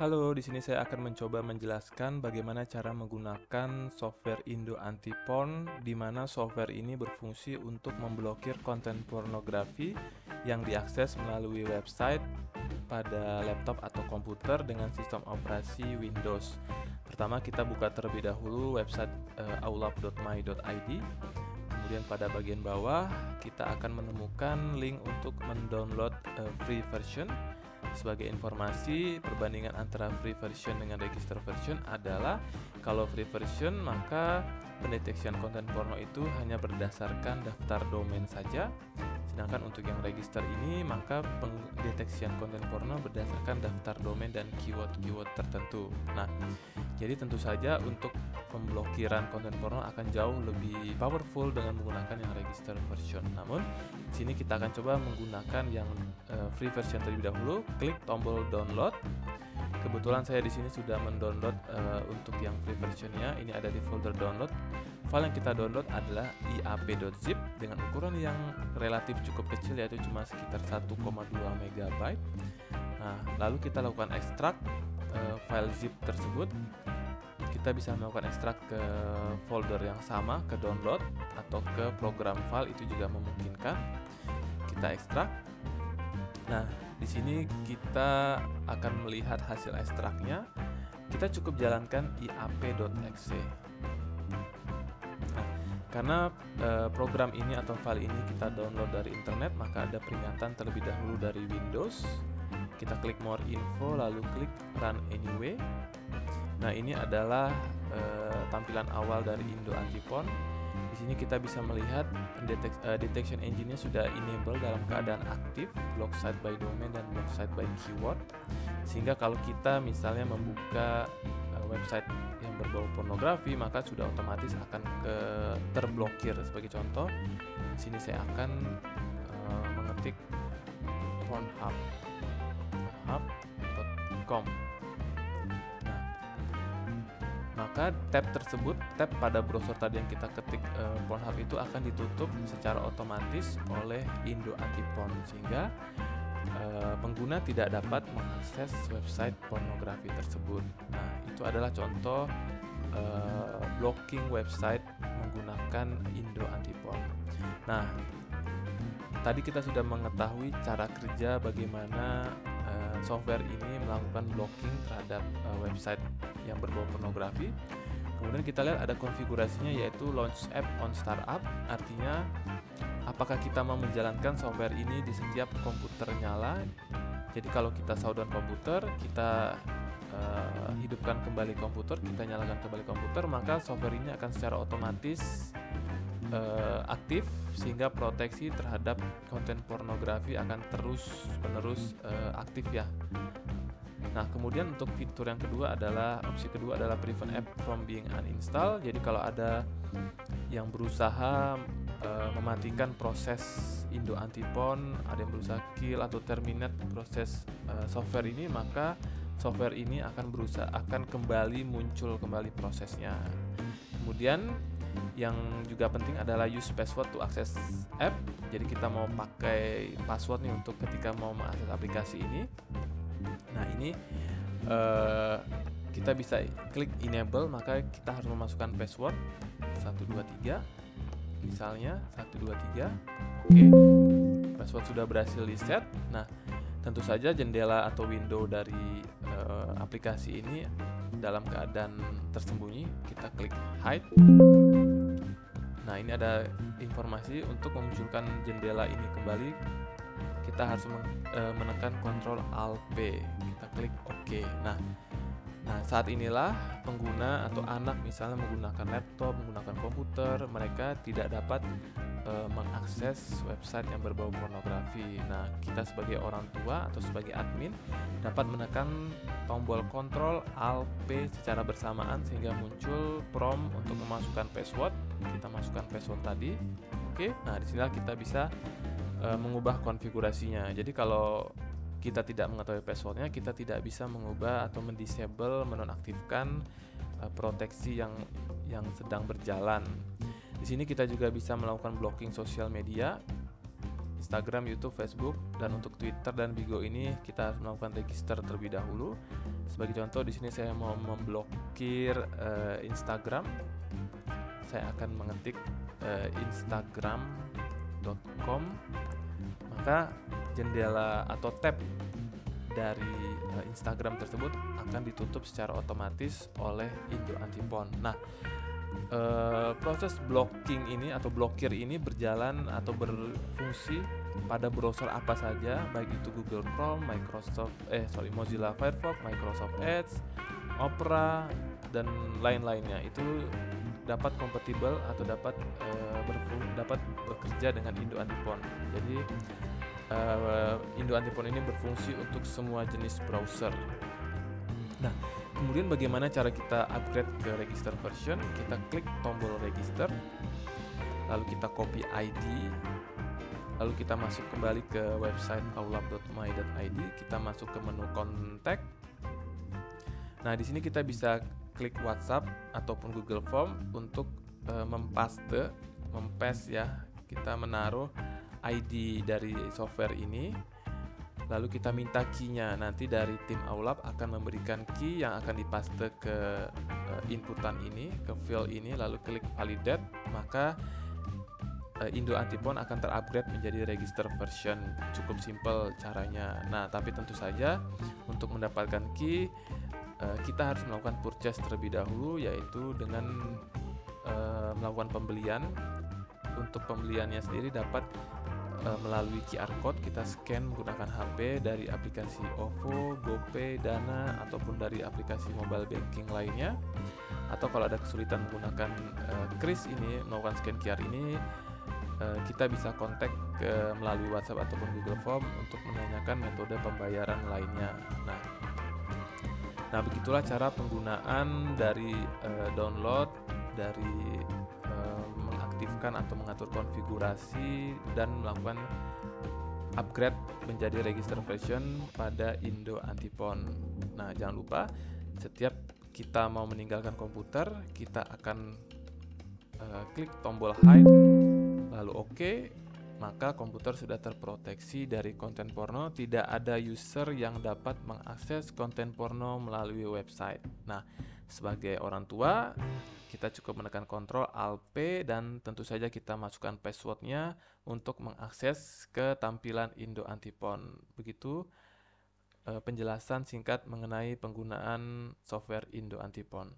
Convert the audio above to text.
Halo, di sini saya akan mencoba menjelaskan bagaimana cara menggunakan software Indo Anti-Porn, di mana software ini berfungsi untuk memblokir konten pornografi yang diakses melalui website pada laptop atau komputer dengan sistem operasi Windows. Pertama, kita buka terlebih dahulu website aulab.my.id. Kemudian pada bagian bawah kita akan menemukan link untuk mendownload free version. Sebagai informasi, perbandingan antara free version dengan register version adalah kalau free version maka pendeteksian konten porno itu hanya berdasarkan daftar domain saja. Sedangkan untuk yang register ini maka pendeteksian konten porno berdasarkan daftar domain dan keyword-keyword tertentu. Nah, jadi tentu saja untuk pemblokiran konten porno akan jauh lebih powerful dengan menggunakan yang register version. Namun, di sini kita akan coba menggunakan yang free version terlebih dahulu. Klik tombol download. Kebetulan saya di sini sudah mendownload untuk yang free versionnya. Ini ada di folder download. File yang kita download adalah iap.zip dengan ukuran yang relatif cukup kecil, yaitu cuma sekitar 1,2 MB. Nah, lalu kita lakukan ekstrak file zip tersebut. Kita bisa melakukan ekstrak ke folder yang sama, ke download atau ke program file, itu juga memungkinkan. Kita ekstrak. Nah, di sini kita akan melihat hasil ekstraknya. Kita cukup jalankan iap.exe. Nah, karena program ini atau file ini kita download dari internet, maka ada peringatan terlebih dahulu dari Windows. Kita klik More Info, lalu klik Run Anyway. Nah, ini adalah tampilan awal dari Indo Anti-Porn. Di sini kita bisa melihat detection engine-nya sudah enable dalam keadaan aktif, block site by domain dan block site by keyword. Sehingga kalau kita misalnya membuka website yang berbau pornografi, maka sudah otomatis akan terblokir. Sebagai contoh, di sini saya akan mengetik pornhub.com. Maka tab tersebut, tab pada browser tadi yang kita ketik Pornhub itu akan ditutup secara otomatis oleh Indo Anti-Porn, sehingga pengguna tidak dapat mengakses website pornografi tersebut. Nah, itu adalah contoh blocking website menggunakan Indo Anti-Porn. Nah, tadi kita sudah mengetahui cara kerja bagaimana software ini melakukan blocking terhadap website yang berbau pornografi. Kemudian kita lihat ada konfigurasinya, yaitu launch app on startup. Artinya apakah kita mau menjalankan software ini di setiap komputer nyala. Jadi kalau kita shutdown komputer, kita hidupkan kembali komputer, kita nyalakan kembali komputer, maka software ini akan secara otomatis aktif, sehingga proteksi terhadap konten pornografi akan terus-menerus aktif ya. Nah, kemudian untuk fitur yang kedua adalah, opsi kedua adalah prevent app from being uninstalled. Jadi kalau ada yang berusaha mematikan proses Indo Anti-Porn, ada yang berusaha kill atau terminate proses software ini, maka software ini akan kembali muncul kembali prosesnya. Kemudian yang juga penting adalah use password to access app. Jadi kita mau pakai password nih untuk ketika mau mengakses aplikasi ini. Nah, ini kita bisa klik enable, maka kita harus memasukkan password 123, misalnya 123. Oke, password sudah berhasil di set. Nah, tentu saja jendela atau window dari aplikasi ini dalam keadaan tersembunyi. Kita klik hide. Nah, ini ada informasi untuk memunculkan jendela ini kembali. Kita harus menekan Ctrl Alt P. Kita klik OK. Nah, saat inilah pengguna atau anak misalnya menggunakan laptop, menggunakan komputer, mereka tidak dapat mengakses website yang berbau pornografi. Nah, kita sebagai orang tua atau sebagai admin dapat menekan tombol Ctrl Alt P secara bersamaan sehingga muncul prompt untuk memasukkan password. Kita masukkan password tadi. Oke, nah disinilah kita bisa mengubah konfigurasinya. Jadi kalau kita tidak mengetahui passwordnya, kita tidak bisa mengubah atau mendisable, menonaktifkan proteksi yang sedang berjalan. Di sini kita juga bisa melakukan blocking sosial media. Instagram, YouTube, Facebook, dan untuk Twitter dan Bigo ini kita harus melakukan register terlebih dahulu. Sebagai contoh di sini saya mau memblokir Instagram. Saya akan mengetik instagram.com, maka jendela atau tab dari Instagram tersebut akan ditutup secara otomatis oleh Indo Antipon. Nah, proses blocking ini atau blokir ini berjalan atau berfungsi pada browser apa saja, baik itu Google Chrome, Mozilla Firefox, Microsoft Edge, Opera, dan lain-lainnya. Itu dapat kompatibel atau dapat bekerja dengan Indo Antipon. Jadi Indo Antipon ini berfungsi untuk semua jenis browser. Nah, kemudian bagaimana cara kita upgrade ke register version? Kita klik tombol register, lalu kita copy ID, lalu kita masuk kembali ke website aulab.my.id, kita masuk ke menu kontak. Nah, di sini kita bisa klik WhatsApp ataupun Google Form untuk mempaste ya. Kita menaruh ID dari software ini, lalu kita minta key-nya. Nanti dari tim Aulab akan memberikan key yang akan dipaste ke inputan ini, ke field ini, lalu klik validate, maka Indo Antipon akan terupgrade menjadi register version. Cukup simple caranya. Nah, tapi tentu saja untuk mendapatkan key kita harus melakukan purchase terlebih dahulu, yaitu dengan melakukan pembelian. Untuk pembeliannya sendiri dapat melalui QR code, kita scan menggunakan HP dari aplikasi OVO, GoPay, Dana, ataupun dari aplikasi mobile banking lainnya. Atau kalau ada kesulitan menggunakan kris ini, melakukan scan QR ini, kita bisa kontak melalui WhatsApp ataupun Google Form untuk menanyakan metode pembayaran lainnya. Nah, begitulah cara penggunaan dari download, dari mengaktifkan atau mengatur konfigurasi dan melakukan upgrade menjadi register version pada Indo Antipon. Nah, jangan lupa setiap kita mau meninggalkan komputer, kita akan klik tombol hide, lalu OK, maka komputer sudah terproteksi dari konten porno. Tidak ada user yang dapat mengakses konten porno melalui website. Nah, sebagai orang tua, kita cukup menekan Ctrl Alt P dan tentu saja kita masukkan passwordnya untuk mengakses ke tampilan Indo Antipon. Begitu penjelasan singkat mengenai penggunaan software Indo Antipon.